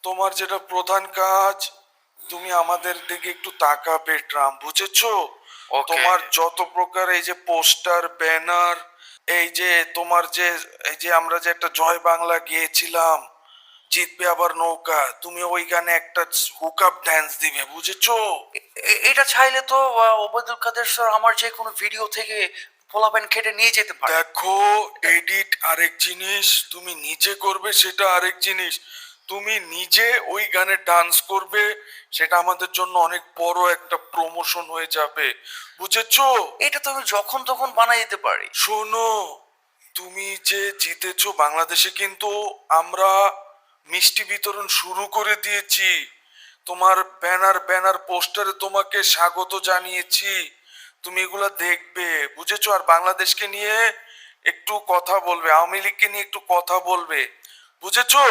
তোমার যেটা প্রধান কাজ, তুমি আমাদের দিকে একটু তাকাবে ট্রাম্প, বুঝেছো? ওকে। তোমার যত প্রকার এই যে পোস্টার, ব্যানার, এই যে তোমার যে এই যে আমরা যে একটা জয় বাংলা গিয়েছিলাম, জিতবে আবার নৌকা, তুমি ওই গানে একটা হুক আপ ড্যান্স দিবে, বুঝেছো? এটা চাইলে তো ওবায়দুল কাদের স্যার আমার যে কোনো ভিডিও থেকে পোলাপান কেটে নিয়ে যেতে পারে। দেখো, এডিট আরেক জিনিস, তুমি নিজে করবে সেটা আরেক জিনিস। তুমি নিজে ওই গানে ডান্স করবে, সেটা আমাদের জন্য অনেক বড় একটা প্রমোশন হয়ে যাবে, বুঝেছো? এটা তো আমি যখন তখন বানাই দিতে পারি। শোনো, তুমি যে জিতেছো বাংলাদেশে, কিন্তু আমরা মিষ্টি বিতরণ শুরু করে দিয়েছি। তোমার ব্যানার ব্যানার পোস্টারে তোমাকে স্বাগত জানিয়েছি, তুমি এগুলা দেখবে, বুঝেছো? আর বাংলাদেশকে নিয়ে একটু কথা বলবে, আওয়ামী লীগকে নিয়ে একটু কথা বলবে, বুঝেছো?